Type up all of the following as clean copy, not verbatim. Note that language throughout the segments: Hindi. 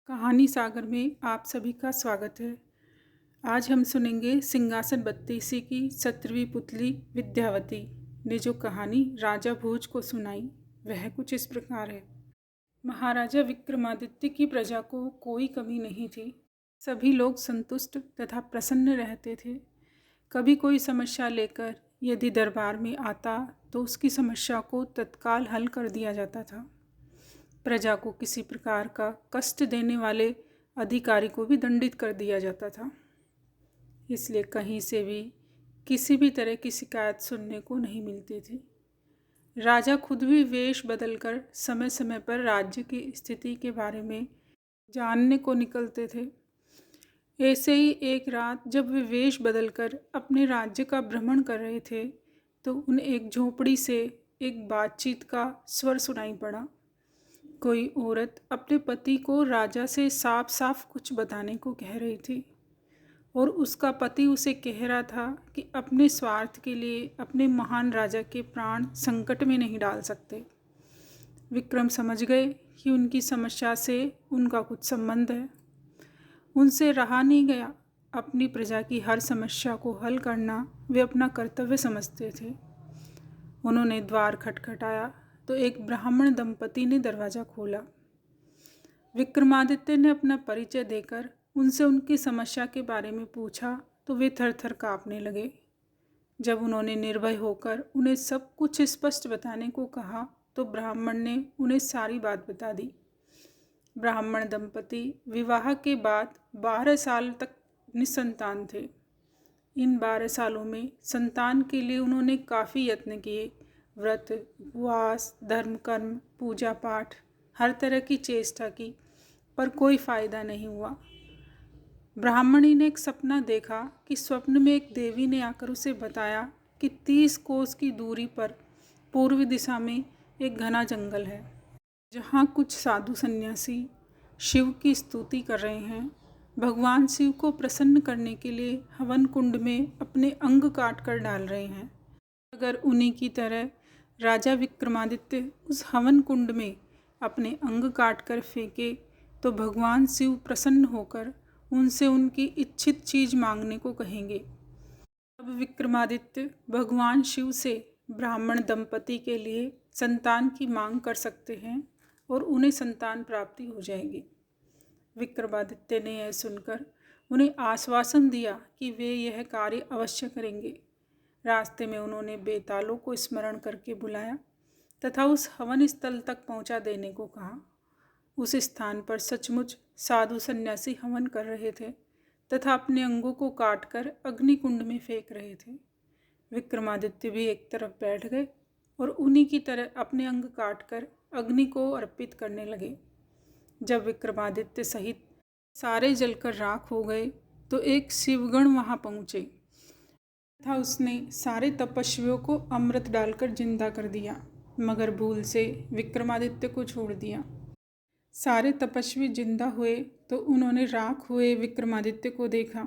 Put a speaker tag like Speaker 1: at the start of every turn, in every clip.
Speaker 1: कहानी सागर में आप सभी का स्वागत है। आज हम सुनेंगे सिंहासन बत्तीसी की 17वीं पुतली विद्यावती ने जो कहानी राजा भोज को सुनाई वह कुछ इस प्रकार है। महाराजा विक्रमादित्य की प्रजा को कोई कमी नहीं थी। सभी लोग संतुष्ट तथा प्रसन्न रहते थे। कभी कोई समस्या लेकर यदि दरबार में आता तो उसकी समस्या को तत्काल हल कर दिया जाता था। प्रजा को किसी प्रकार का कष्ट देने वाले अधिकारी को भी दंडित कर दिया जाता था। इसलिए कहीं से भी किसी भी तरह की शिकायत सुनने को नहीं मिलती थी। राजा खुद भी वेश बदलकर समय समय पर राज्य की स्थिति के बारे में जानने को निकलते थे। ऐसे ही एक रात जब वे वेश बदलकर अपने राज्य का भ्रमण कर रहे थे तो उन्हें एक झोपड़ी से एक बातचीत का स्वर सुनाई पड़ा। कोई औरत अपने पति को राजा से साफ साफ कुछ बताने को कह रही थी और उसका पति उसे कह रहा था कि अपने स्वार्थ के लिए अपने महान राजा के प्राण संकट में नहीं डाल सकते। विक्रम समझ गए कि उनकी समस्या से उनका कुछ संबंध है। उनसे रहा नहीं गया। अपनी प्रजा की हर समस्या को हल करना वे अपना कर्तव्य समझते थे। उन्होंने द्वार खटखटाया तो एक ब्राह्मण दंपति ने दरवाज़ा खोला। विक्रमादित्य ने अपना परिचय देकर उनसे उनकी समस्या के बारे में पूछा तो वे थर थर काँपने लगे। जब उन्होंने निर्भय होकर उन्हें सब कुछ स्पष्ट बताने को कहा तो ब्राह्मण ने उन्हें सारी बात बता दी। ब्राह्मण दंपति विवाह के बाद 12 साल तक निसंतान थे। इन 12 सालों में संतान के लिए उन्होंने काफ़ी यत्न किए। व्रत, उपवास, धर्म कर्म, पूजा पाठ, हर तरह की चेष्टा की, पर कोई फायदा नहीं हुआ। ब्राह्मणी ने एक सपना देखा कि स्वप्न में एक देवी ने आकर उसे बताया कि 30 कोस की दूरी पर पूर्व दिशा में एक घना जंगल है, जहाँ कुछ साधु सन्यासी शिव की स्तुति कर रहे हैं। भगवान शिव को प्रसन्न करने के लिए हवन कुंड में अपने अंग काट कर डाल रहे हैं। अगर उन्हीं की तरह राजा विक्रमादित्य उस हवन कुंड में अपने अंग काट कर फेंके तो भगवान शिव प्रसन्न होकर उनसे उनकी इच्छित चीज़ मांगने को कहेंगे। अब विक्रमादित्य भगवान शिव से ब्राह्मण दंपति के लिए संतान की मांग कर सकते हैं और उन्हें संतान प्राप्ति हो जाएगी। विक्रमादित्य ने यह सुनकर उन्हें आश्वासन दिया कि वे यह कार्य अवश्य करेंगे। रास्ते में उन्होंने बेतालों को स्मरण करके बुलाया तथा उस हवन स्थल तक पहुंचा देने को कहा। उस स्थान पर सचमुच साधु सन्यासी हवन कर रहे थे तथा अपने अंगों को काटकर अग्निकुंड में फेंक रहे थे। विक्रमादित्य भी एक तरफ बैठ गए और उन्हीं की तरह अपने अंग काटकर अग्नि को अर्पित करने लगे। जब विक्रमादित्य सहित सारे जलकर राख हो गए तो एक शिवगण वहां पहुँचे तथा उसने सारे तपस्वियों को अमृत डालकर जिंदा कर दिया, मगर भूल से विक्रमादित्य को छोड़ दिया। सारे तपस्वी जिंदा हुए तो उन्होंने राख हुए विक्रमादित्य को देखा।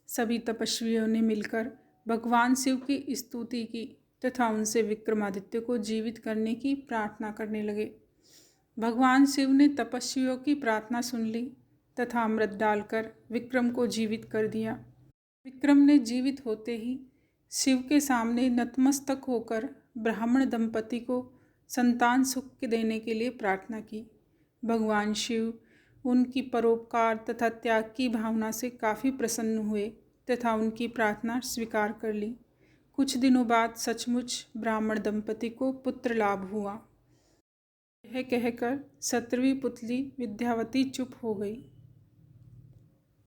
Speaker 1: सभी तपस्वियों ने मिलकर भगवान शिव की स्तुति की तथा उनसे विक्रमादित्य को जीवित करने की प्रार्थना करने लगे। भगवान शिव ने तपस्वियों की प्रार्थना सुन ली तथा अमृत डालकर विक्रम को जीवित कर दिया। विक्रम ने जीवित होते ही शिव के सामने नतमस्तक होकर ब्राह्मण दंपति को संतान सुख देने के लिए प्रार्थना की। भगवान शिव उनकी परोपकार तथा त्याग की भावना से काफ़ी प्रसन्न हुए तथा उनकी प्रार्थना स्वीकार कर ली। कुछ दिनों बाद सचमुच ब्राह्मण दंपति को पुत्र लाभ हुआ। यह कहकर 17वीं पुतली विद्यावती चुप हो गई।